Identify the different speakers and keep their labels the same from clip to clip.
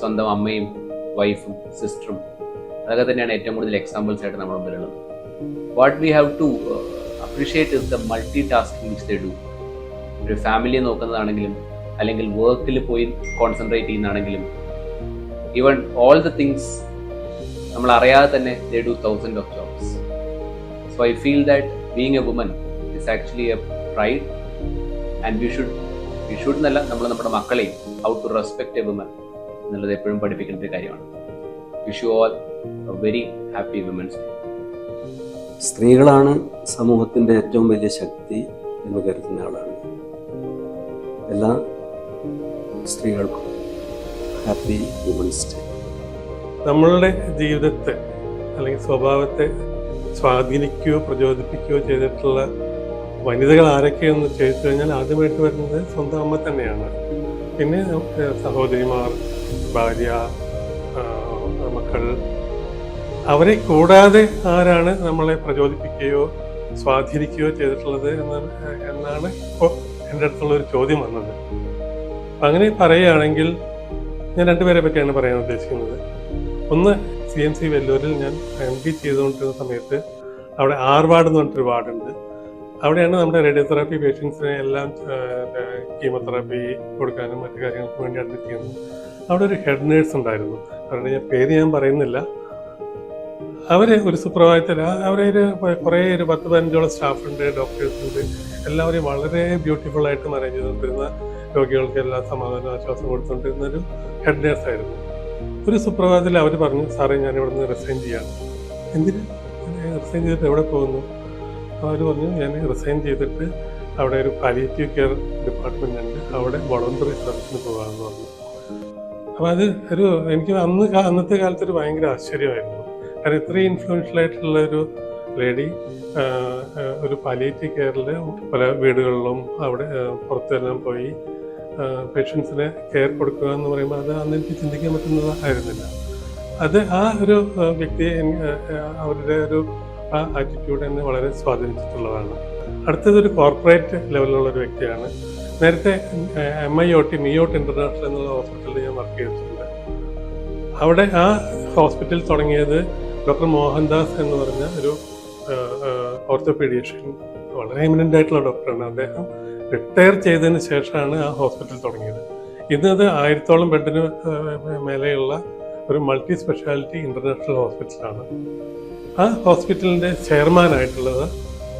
Speaker 1: സ്വന്തം അമ്മയും വൈഫും സിസ്റ്ററും അതൊക്കെ തന്നെയാണ് ഏറ്റവും കൂടുതൽ എക്സാമ്പിൾസ് ആയിട്ട് നമ്മുടെ മുമ്പിലുള്ളത്. What we have to appreciate is the multi tasking which they do. ഒരു ഫാമിലിയെ നോക്കുന്നതാണെങ്കിലും അല്ലെങ്കിൽ വർക്കിൽ പോയി കോൺസെൻട്രേറ്റ് ചെയ്യുന്നതാണെങ്കിലും ഈവൻ ഓൾ ദ തിങ്സ് നമ്മൾ അറിയാതെ തന്നെ they do 1000 of jobs. So I feel that being a woman is actually a pride and we should എന്നല്ല നമ്മൾ നമ്മുടെ മക്കളെയും how to respect a woman എന്നുള്ളത് എപ്പോഴും പഠിപ്പിക്കേണ്ട ഒരു കാര്യമാണ്. Wish you all a very happy Women's Day.
Speaker 2: സ്ത്രീകളാണ് സമൂഹത്തിൻ്റെ ഏറ്റവും വലിയ ശക്തി എന്ന് കരുതുന്ന ആളാണ്. എല്ലാ സ്ത്രീകൾക്കും ഹാപ്പി വുമൻസ് ഡേ.
Speaker 3: നമ്മളുടെ ജീവിതത്തെ അല്ലെങ്കിൽ സ്വഭാവത്തെ സ്വാധീനിക്കുകയോ പ്രചോദിപ്പിക്കുകയോ ചെയ്തിട്ടുള്ള വനിതകൾ ആരൊക്കെയെന്ന് ചോദിച്ചു കഴിഞ്ഞാൽ ആദ്യമായിട്ട് വരുന്നത് സ്വന്തം അമ്മ തന്നെയാണ്. പിന്നെ സഹോദരിമാർ, ഭാര്യ, മക്കൾ, അവരെ കൂടാതെ ആരാണ് നമ്മളെ പ്രചോദിപ്പിക്കുകയോ സ്വാധീനിക്കുകയോ ചെയ്തിട്ടുള്ളത് എന്നാണ് ഇപ്പോൾ എൻ്റെ അടുത്തുള്ള ഒരു ചോദ്യം വന്നത്. അങ്ങനെ പറയുകയാണെങ്കിൽ ഞാൻ രണ്ടുപേരെ പറ്റിയാണ് പറയാൻ ഉദ്ദേശിക്കുന്നത്. ഒന്ന്, CMC വെല്ലൂരിൽ ഞാൻ MD ചെയ്തുകൊണ്ടിരുന്ന സമയത്ത് അവിടെ വാർഡ് എന്ന് പറഞ്ഞിട്ടൊരു വാർഡുണ്ട്. അവിടെയാണ് നമ്മുടെ റേഡിയോതെറാപ്പി പേഷ്യൻസിനെ എല്ലാം കീമോതെറാപ്പി കൊടുക്കാനും മറ്റു കാര്യങ്ങൾക്കും വേണ്ടി അഡ്മിറ്റ് ചെയ്യുന്നത്. അവിടെ ഒരു ഹെഡ് നേഴ്സ് ഉണ്ടായിരുന്നു. അവരുടെ പേര് ഞാൻ പറയുന്നില്ല. അവർ ഒരു സുപ്രഭാതത്തിൽ അവരൊരു കുറേ ഒരു 10-15ഓളം സ്റ്റാഫുണ്ട്, ഡോക്ടേഴ്സ് ഉണ്ട്. എല്ലാവരെയും വളരെ ബ്യൂട്ടിഫുള്ളായിട്ട് മാനേജ് ചെയ്തുകൊണ്ടിരുന്ന, രോഗികൾക്ക് എല്ലാ സമാധാനം ആശ്വാസം കൊടുത്തുകൊണ്ടിരുന്ന ഒരു ഹെഡ് നേഴ്സായിരുന്നു. ഒരു സുപ്രഭാതത്തിൽ അവർ പറഞ്ഞു, സാറേ ഞാൻ ഇവിടെ നിന്ന് റിസൈൻ ചെയ്യാണ്. എന്തിന് റിസൈൻ ചെയ്തിട്ട് എവിടെ പോകുന്നു? അവർ പറഞ്ഞു, ഞാൻ റിസൈൻ ചെയ്തിട്ട് അവിടെ ഒരു പാലിയേറ്റീവ് കെയർ ഡിപ്പാർട്ട്മെൻ്റ് ഉണ്ട്, അവിടെ വോളണ്ടറി സർവീസിന് പോകാമെന്ന് പറഞ്ഞു. അപ്പോൾ അത് എനിക്ക് അന്നത്തെ കാലത്ത് ഒരു ഭയങ്കര ആശ്ചര്യമായിരുന്നു. കാരണം ഇത്രയും ഇൻഫ്ലുവൻഷ്യൽ ആയിട്ടുള്ള ഒരു ലേഡി ഒരു പാലിയേറ്റീവ് കെയറിൽ പല വീടുകളിലും അവിടെ പുറത്തെല്ലാം പോയി പേഷ്യൻസിന് കെയർ കൊടുക്കുക എന്ന് പറയുമ്പോൾ അത് അന്ന് എനിക്ക് ചിന്തിക്കാൻ പറ്റുന്നതായിരുന്നില്ല. അത് ആ ഒരു വ്യക്തിയെ അവരുടെ ഒരു ആ ആറ്റിറ്റ്യൂഡ് എന്നെ വളരെ സ്വാധീനിച്ചിട്ടുള്ളതാണ്. അടുത്തതൊരു കോർപ്പറേറ്റ് ലെവലിലുള്ള ഒരു വ്യക്തിയാണ്. നേരത്തെ MIOT ഇന്റർനാഷണൽ എന്നുള്ള ഹോസ്പിറ്റലിൽ ഞാൻ വർക്ക് ചെയ്തിട്ടുണ്ട്. അവിടെ ആ ഹോസ്പിറ്റൽ തുടങ്ങിയത് ഡോക്ടർ മോഹൻദാസ് എന്ന് പറഞ്ഞ ഒരു ഓർത്തോപീഡിയഷ്യൻ, വളരെ എമിനൻ്റ് ആയിട്ടുള്ള ഡോക്ടറാണ്. അദ്ദേഹം റിട്ടയർ ചെയ്തതിന് ശേഷമാണ് ആ ഹോസ്പിറ്റൽ തുടങ്ങിയത്. ഇന്നത് 1000ഓളം ബെഡിന് മേലെയുള്ള ഒരു മൾട്ടി സ്പെഷ്യാലിറ്റി ഇന്റർനാഷണൽ ഹോസ്പിറ്റലാണ്. ആ ഹോസ്പിറ്റലിൻ്റെ ചെയർമാനായിട്ടുള്ളത്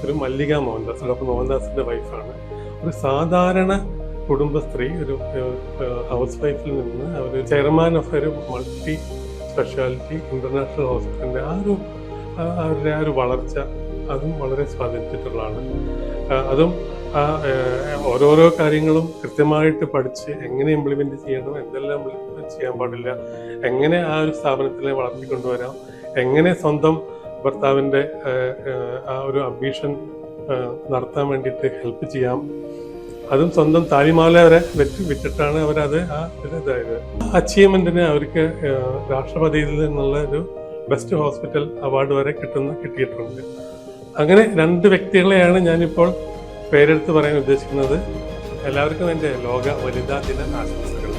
Speaker 3: ഒരു മല്ലിക മോഹൻദാസ്, ഡോക്ടർ മോഹൻദാസിൻ്റെ വൈഫാണ്. ഒരു സാധാരണ കുടുംബസ്ത്രീ, ഒരു ഹൗസ് വൈഫിൽ നിന്ന് അവർ ചെയർമാൻ ഓഫ് ഒരു മൾട്ടി സ്പെഷ്യാലിറ്റി ഇന്റർനാഷണൽ ഹോസ്പിറ്റലിൻ്റെ അവരുടെ ആ ഒരു വളർച്ച അതും വളരെ സ്വാധീനിച്ചിട്ടുള്ളതാണ്. അതും ഓരോരോ കാര്യങ്ങളും കൃത്യമായിട്ട് പഠിച്ച് എങ്ങനെ ഇംപ്ലിമെന്റ് ചെയ്യണം, എന്തെല്ലാം ഇംപ്ലിമെന്റ് ചെയ്യാൻ പാടില്ല, എങ്ങനെ ആ ഒരു സ്ഥാപനത്തിനെ വളർത്തിക്കൊണ്ടുവരാം, എങ്ങനെ സ്വന്തം ഭർത്താവിൻ്റെ ആ ഒരു അംബീഷൻ നടത്താൻ വേണ്ടിയിട്ട് ഹെൽപ്പ് ചെയ്യാം, അതും സ്വന്തം താലിമാല വരെ വിറ്റിട്ടാണ് അവരത് ആ ഇതായത്. അച്ചീവ്മെന്റിന് അവർക്ക് രാഷ്ട്രപതിയിൽ നിന്നുള്ള ഒരു ബെസ്റ്റ് ഹോസ്പിറ്റൽ അവാർഡ് വരെ കിട്ടിയിട്ടുണ്ട്. അങ്ങനെ 2 വ്യക്തികളെയാണ് ഞാനിപ്പോൾ പേരെടുത്ത് പറയാൻ ഉദ്ദേശിക്കുന്നത്. എല്ലാവർക്കും എൻ്റെ ലോക വനിതാ ദിന ആശംസകൾ.